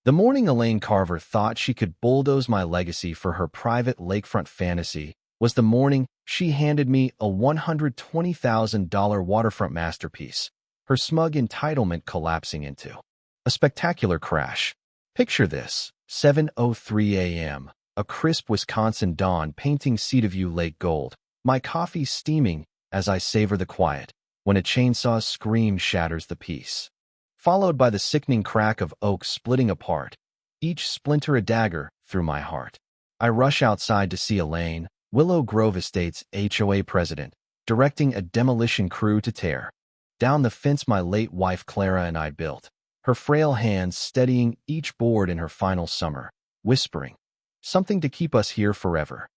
The morning Elaine Carver thought she could bulldoze my legacy for her private lakefront fantasy was the morning she handed me a $120,000 waterfront masterpiece, her smug entitlement collapsing into a spectacular crash. Picture this, 7:03 a.m., a crisp Wisconsin dawn painting Cedarview Lake gold, my coffee steaming as I savor the quiet, when a chainsaw's scream shatters the peace, followed by the sickening crack of oak splitting apart, each splinter a dagger through my heart. I rush outside to see Elaine, Willow Grove Estates HOA president, directing a demolition crew to tear down the fence my late wife Clara and I built, her frail hands steadying each board in her final summer, whispering, "Something to keep us here forever."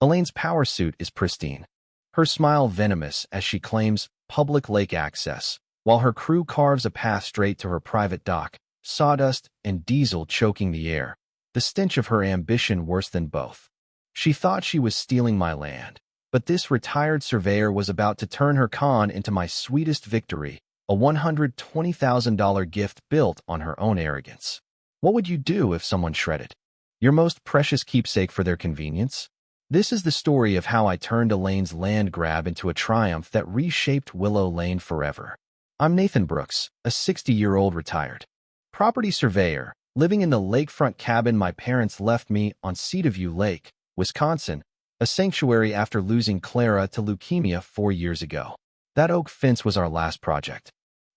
Elaine's power suit is pristine, her smile venomous as she claims public lake access, while her crew carves a path straight to her private dock, sawdust and diesel choking the air, the stench of her ambition worse than both. She thought she was stealing my land, but this retired surveyor was about to turn her con into my sweetest victory, a $120,000 gift built on her own arrogance. What would you do if someone shredded your most precious keepsake for their convenience? This is the story of how I turned Elaine's land grab into a triumph that reshaped Willow Lane forever. I'm Nathan Brooks, a 60-year-old retired property surveyor, living in the lakefront cabin my parents left me on Cedarview Lake, Wisconsin, a sanctuary after losing Clara to leukemia 4 years ago. That oak fence was our last project,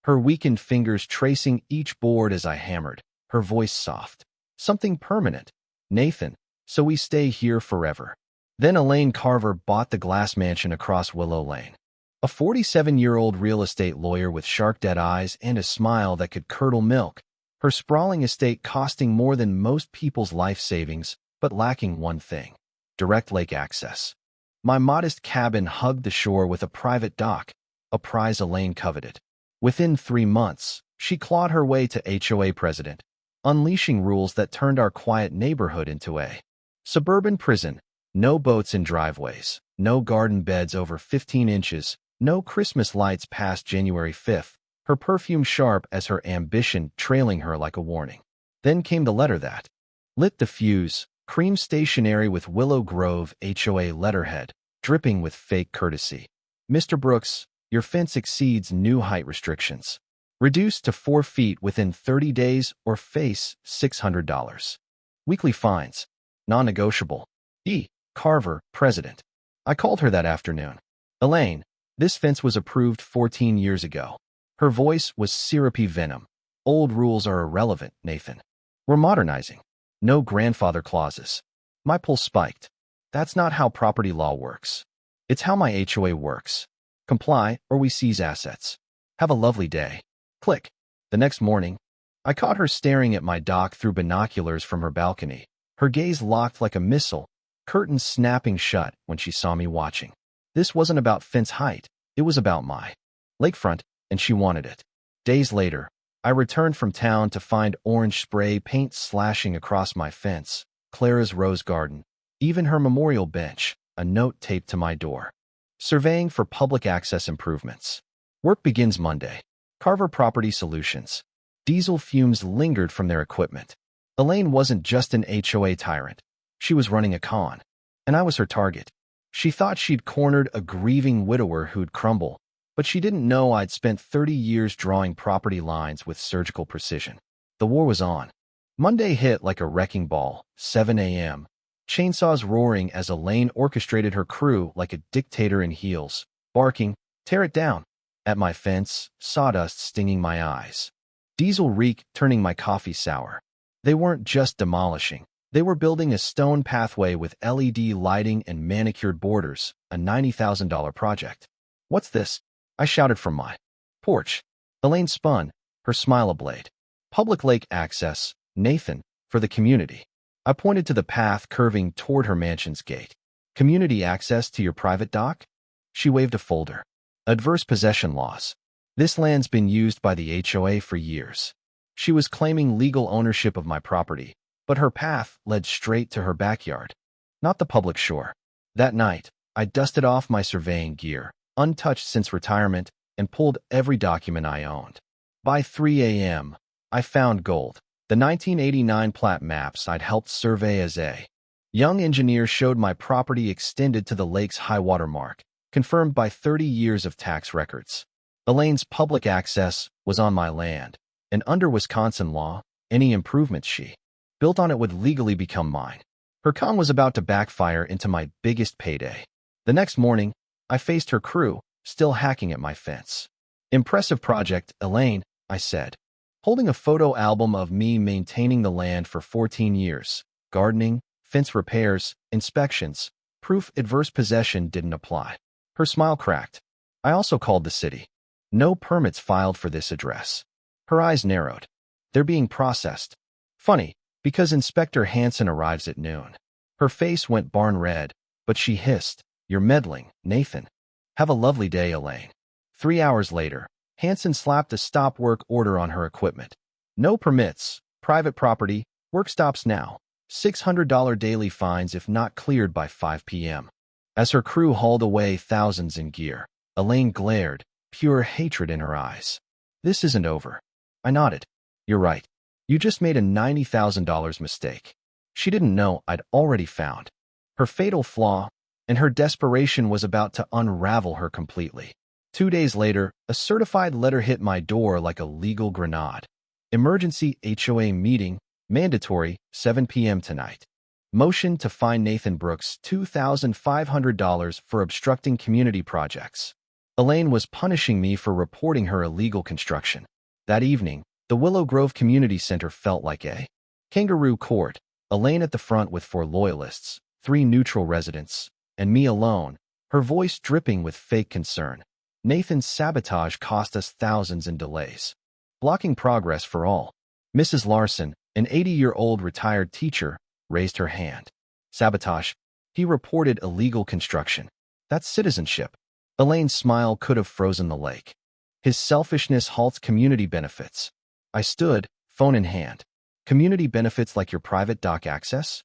her weakened fingers tracing each board as I hammered, her voice soft. "Something permanent, Nathan, so we stay here forever." Then Elaine Carver bought the glass mansion across Willow Lane. A 47-year-old real estate lawyer with shark-dead eyes and a smile that could curdle milk, her sprawling estate costing more than most people's life savings, but lacking one thing: direct lake access. My modest cabin hugged the shore with a private dock, a prize Elaine coveted. Within 3 months, she clawed her way to HOA president, unleashing rules that turned our quiet neighborhood into a suburban prison. No boats in driveways, no garden beds over 15 inches, no Christmas lights past January 5th, her perfume sharp as her ambition trailing her like a warning. Then came the letter that lit the fuse, cream stationery with Willow Grove HOA letterhead, dripping with fake courtesy. "Mr. Brooks, your fence exceeds new height restrictions. Reduced to 4 feet within 30 days or face $600. Weekly fines. Non-negotiable. E. Carver, President." I called her that afternoon. "Elaine, this fence was approved 14 years ago." Her voice was syrupy venom. "Old rules are irrelevant, Nathan. We're modernizing. No grandfather clauses." My pulse spiked. That's not how property law works. It's how my HOA works. Comply or we seize assets. Have a lovely day. Click. The next morning, I caught her staring at my dock through binoculars from her balcony, her gaze locked like a missile, curtains snapping shut when she saw me watching. This wasn't about fence height. It was about my lakefront, and she wanted it. Days later, I returned from town to find orange spray paint slashing across my fence, Clara's rose garden, even her memorial bench, a note taped to my door. Surveying for public access improvements. Work begins Monday. Carver Property Solutions. Diesel fumes lingered from their equipment. Elaine wasn't just an HOA tyrant. She was running a con, and I was her target. She thought she'd cornered a grieving widower who'd crumble, but she didn't know I'd spent 30 years drawing property lines with surgical precision. The war was on. Monday hit like a wrecking ball, 7 a.m., chainsaws roaring as Elaine orchestrated her crew like a dictator in heels, barking, "Tear it down," at my fence, sawdust stinging my eyes. Diesel reek turning my coffee sour. They weren't just demolishing. They were building a stone pathway with LED lighting and manicured borders, a $90,000 project. "What's this?" I shouted from my porch. Elaine spun, her smile ablaze. "Public lake access, Nathan, for the community." I pointed to the path curving toward her mansion's gate. "Community access to your private dock?" She waved a folder. "Adverse possession laws. This land's been used by the HOA for years." She was claiming legal ownership of my property, but her path led straight to her backyard, not the public shore. That night, I dusted off my surveying gear, untouched since retirement, and pulled every document I owned. By 3 a.m., I found gold. The 1989 plat maps I'd helped survey as a young engineer showed my property extended to the lake's high water mark, confirmed by 30 years of tax records. Elaine's public access was on my land, and under Wisconsin law, any improvements she built on it would legally become mine. Her con was about to backfire into my biggest payday. The next morning, I faced her crew, still hacking at my fence. "Impressive project, Elaine," I said, holding a photo album of me maintaining the land for 14 years, gardening, fence repairs, inspections, proof adverse possession didn't apply. Her smile cracked. "I also called the city. No permits filed for this address." Her eyes narrowed. "They're being processed." Funny, because Inspector Hansen arrives at noon. Her face went barn red, but she hissed, "You're meddling, Nathan. Have a lovely day, Elaine." 3 hours later, Hansen slapped a stop work order on her equipment. "No permits, private property, work stops now. $600 daily fines if not cleared by 5 p.m. As her crew hauled away thousands in gear, Elaine glared, pure hatred in her eyes. "This isn't over." I nodded. "You're right. You just made a $90,000 mistake." She didn't know I'd already found her fatal flaw, and her desperation was about to unravel her completely. 2 days later, a certified letter hit my door like a legal grenade. "Emergency HOA meeting, mandatory, 7 p.m. tonight. Motion to fine Nathan Brooks $2,500 for obstructing community projects." Elaine was punishing me for reporting her illegal construction. That evening, the Willow Grove Community Center felt like a kangaroo court. Elaine at the front with 4 loyalists, 3 neutral residents, and me alone, her voice dripping with fake concern. Nathan's sabotage cost us thousands in delays, blocking progress for all. Mrs. Larson, an 80-year-old retired teacher, raised her hand. "Sabotage? He reported illegal construction. That's citizenship." Elaine's smile could have frozen the lake. "His selfishness halts community benefits." I stood, phone in hand. "Community benefits like your private dock access?"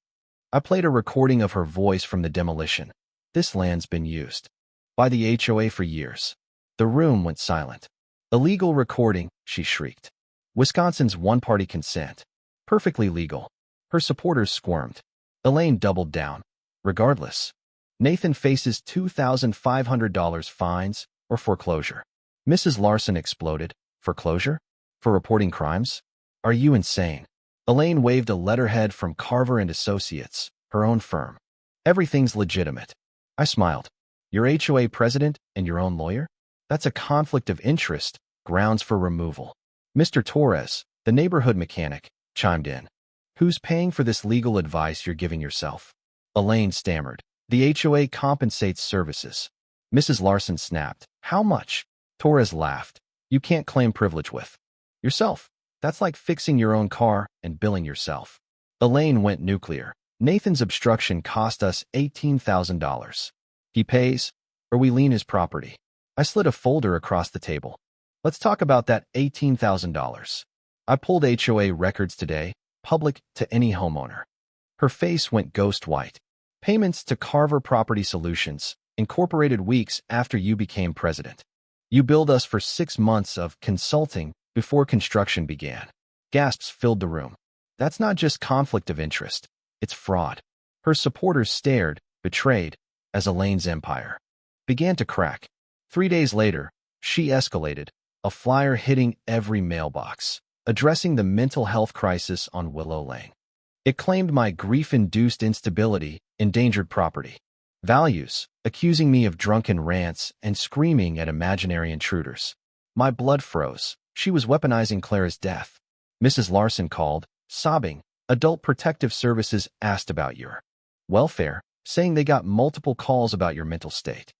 I played a recording of her voice from the demolition. "This land's been used by the HOA for years." The room went silent. "Illegal recording," she shrieked. "Wisconsin's one-party consent. Perfectly legal." Her supporters squirmed. Elaine doubled down. "Regardless, Nathan faces $2,500 fines or foreclosure." Mrs. Larson exploded. "Foreclosure? For reporting crimes? Are you insane?" Elaine waved a letterhead from Carver and Associates, her own firm. "Everything's legitimate." I smiled. "Your HOA president and your own lawyer? That's a conflict of interest, grounds for removal." Mr. Torres, the neighborhood mechanic, chimed in. "Who's paying for this legal advice you're giving yourself?" Elaine stammered. "The HOA compensates services." Mrs. Larson snapped. "How much?" Torres laughed. "You can't claim privilege with yourself. That's like fixing your own car and billing yourself." Elaine went nuclear. "Nathan's obstruction cost us $18,000. He pays, or we lien his property." I slid a folder across the table. "Let's talk about that $18,000. I pulled HOA records today, public to any homeowner." Her face went ghost white. "Payments to Carver Property Solutions, Incorporated weeks after you became president. You billed us for 6 months of consulting before construction began." Gasps filled the room. "That's not just conflict of interest. It's fraud." Her supporters stared, betrayed, as Elaine's empire began to crack. 3 days later, she escalated, a flyer hitting every mailbox, addressing the mental health crisis on Willow Lane. It claimed my grief-induced instability, endangered property values, accusing me of drunken rants and screaming at imaginary intruders. My blood froze. She was weaponizing Clara's death. Mrs. Larson called, sobbing. "Adult Protective Services asked about your welfare, saying they got multiple calls about your mental state."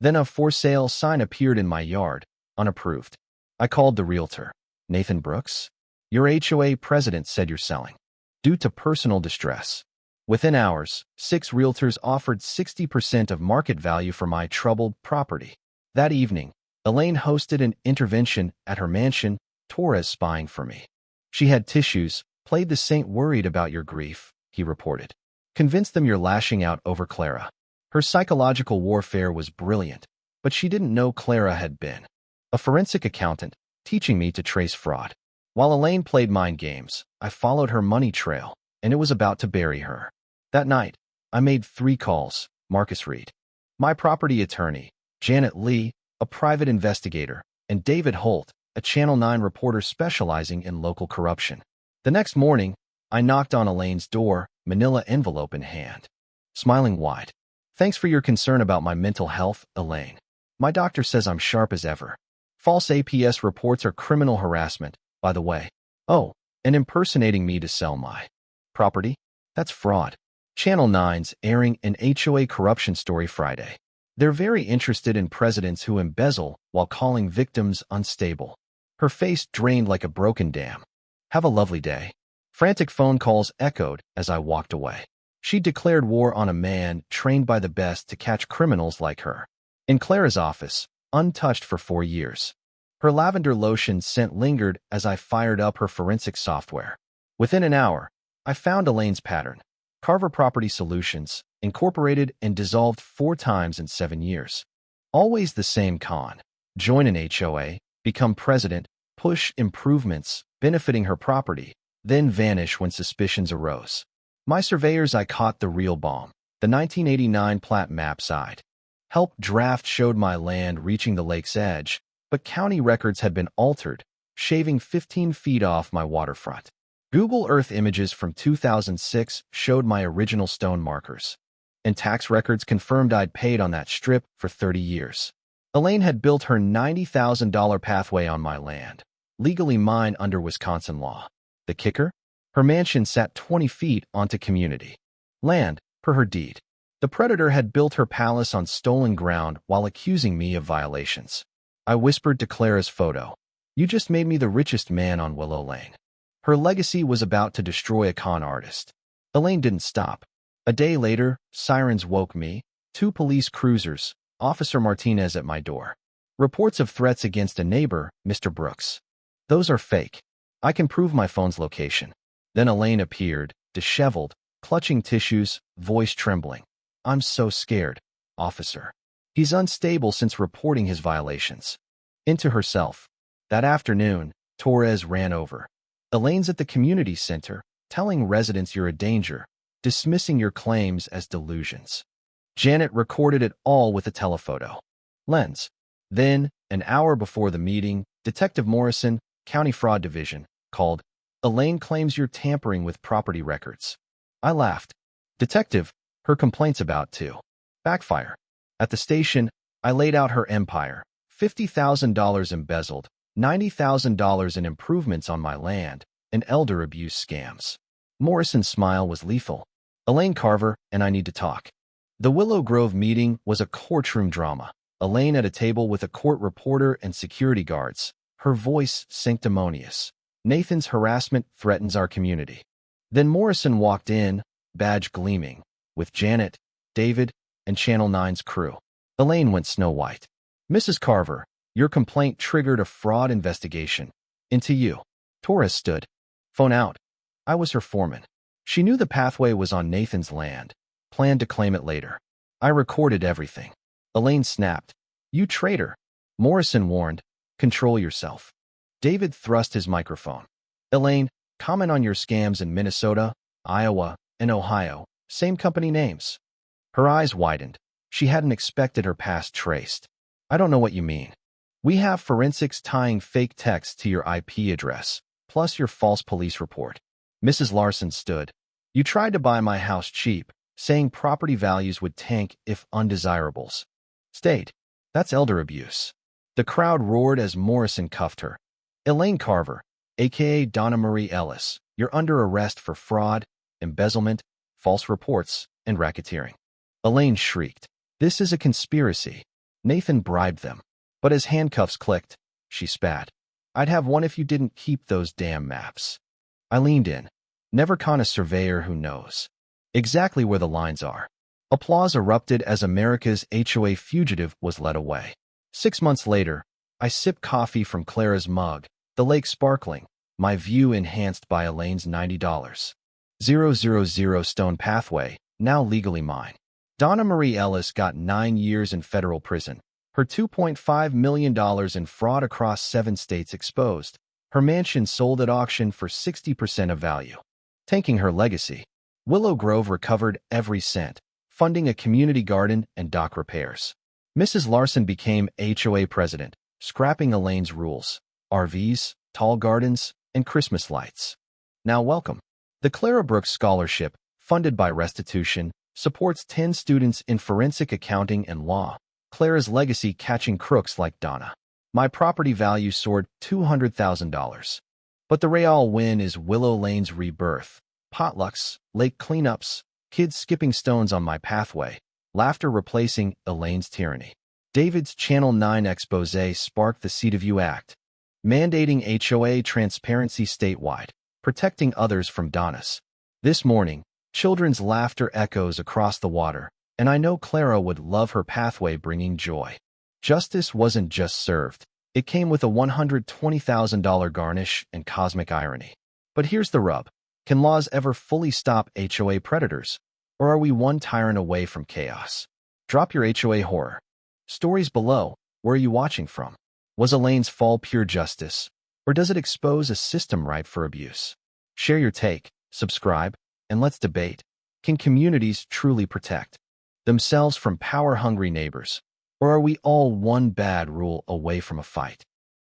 Then a for sale sign appeared in my yard, unapproved. I called the realtor. "Nathan Brooks? Your HOA president said you're selling due to personal distress." Within hours, 6 realtors offered 60% of market value for my troubled property. That evening, Elaine hosted an intervention at her mansion, Torres spying for me. "She had tissues, played the saint worried about your grief," he reported. "Convinced them you're lashing out over Clara." Her psychological warfare was brilliant, but she didn't know Clara had been a forensic accountant, teaching me to trace fraud. While Elaine played mind games, I followed her money trail, and it was about to bury her. That night, I made 3 calls. Marcus Reed, my property attorney, Janet Lee, a private investigator, and David Holt, a Channel 9 reporter specializing in local corruption. The next morning, I knocked on Elaine's door, manila envelope in hand. Smiling wide. Thanks for your concern about my mental health, Elaine. My doctor says I'm sharp as ever. False APS reports are criminal harassment, by the way. Oh, and impersonating me to sell my property? That's fraud. Channel 9's airing an HOA corruption story Friday. They're very interested in presidents who embezzle while calling victims unstable. Her face drained like a broken dam. Have a lovely day. Frantic phone calls echoed as I walked away. She declared war on a man trained by the best to catch criminals like her. In Clara's office, untouched for 4 years. Her lavender lotion scent lingered as I fired up her forensic software. Within an hour, I found Elaine's pattern. Carver Property Solutions, incorporated and dissolved 4 times in 7 years. Always the same con. Join an HOA, become president, push improvements, benefiting her property, then vanish when suspicions arose. My surveyors I caught the real bomb. The 1989 plat map side. Help draft showed my land reaching the lake's edge, but county records had been altered, shaving 15 feet off my waterfront. Google Earth images from 2006 showed my original stone markers. And tax records confirmed I'd paid on that strip for 30 years. Elaine had built her $90,000 pathway on my land, legally mine under Wisconsin law. The kicker? Her mansion sat 20 feet onto community land, per her deed. The predator had built her palace on stolen ground while accusing me of violations. I whispered to Clara's photo. You just made me the richest man on Willow Lane. Her legacy was about to destroy a con artist. Elaine didn't stop. A day later, sirens woke me, 2 police cruisers, Officer Martinez at my door. Reports of threats against a neighbor, Mr. Brooks. Those are fake. I can prove my phone's location. Then Elaine appeared, disheveled, clutching tissues, voice trembling. I'm so scared, officer. He's unstable since reporting his violations. Into herself. That afternoon, Torres ran over. Elaine's at the community center, telling residents you're a danger, dismissing your claims as delusions. Janet recorded it all with a telephoto lens. Then, an hour before the meeting, Detective Morrison, County Fraud Division, called. Elaine claims you're tampering with property records. I laughed. Detective, her complaint's about to backfire. At the station, I laid out her empire. $50,000 embezzled, $90,000 in improvements on my land, and elder abuse scams. Morrison's smile was lethal. Elaine Carver and I need to talk. The Willow Grove meeting was a courtroom drama. Elaine at a table with a court reporter and security guards, her voice sanctimonious. Nathan's harassment threatens our community. Then Morrison walked in, badge gleaming, with Janet, David, and Channel 9's crew. Elaine went snow white. Mrs. Carver, your complaint triggered a fraud investigation. Into you. Torres stood. Phone out. I was her foreman. She knew the pathway was on Nathan's land, planned to claim it later. I recorded everything. Elaine snapped. You traitor. Morrison warned. Control yourself. David thrust his microphone. Elaine, comment on your scams in Minnesota, Iowa, and Ohio. Same company names. Her eyes widened. She hadn't expected her past traced. I don't know what you mean. We have forensics tying fake texts to your IP address, plus your false police report. Mrs. Larson stood. You tried to buy my house cheap, saying property values would tank if undesirables. State. That's elder abuse. The crowd roared as Morrison cuffed her. Elaine Carver, a.k.a. Donna Marie Ellis, you're under arrest for fraud, embezzlement, false reports, and racketeering. Elaine shrieked. This is a conspiracy. Nathan bribed them. But as handcuffs clicked, she spat. I'd have one if you didn't keep those damn maps. I leaned in. Never con a surveyor who knows exactly where the lines are. Applause erupted as America's HOA fugitive was led away. 6 months later, I sipped coffee from Clara's mug, the lake sparkling, my view enhanced by Elaine's $90,000 stone pathway, now legally mine. Donna Marie Ellis got 9 years in federal prison. Her $2.5 million in fraud across 7 states exposed. Her mansion sold at auction for 60% of value. Tanking her legacy, Willow Grove recovered every cent, funding a community garden and dock repairs. Mrs. Larson became HOA president, scrapping Elaine's rules, RVs, tall gardens, and Christmas lights. Now welcome. The Clara Brooks Scholarship, funded by Restitution, supports 10 students in forensic accounting and law. Clara's legacy catching crooks like Donna. My property value soared $200,000. But the real win is Willow Lane's rebirth. Potlucks, lake cleanups, kids skipping stones on my pathway, laughter replacing Elaine's tyranny. David's Channel 9 expose sparked the Seat of You Act, mandating HOA transparency statewide, protecting others from Donna's. This morning, children's laughter echoes across the water, and I know Clara would love her pathway bringing joy. Justice wasn't just served. It came with a $120,000 garnish and cosmic irony. But here's the rub. Can laws ever fully stop HOA predators? Or are we one tyrant away from chaos? Drop your HOA horror stories below. Where are you watching from? Was Elaine's fall pure justice? Or does it expose a system ripe for abuse? Share your take, subscribe, and let's debate. Can communities truly protect themselves from power-hungry neighbors? Or are we all one bad rule away from a fight?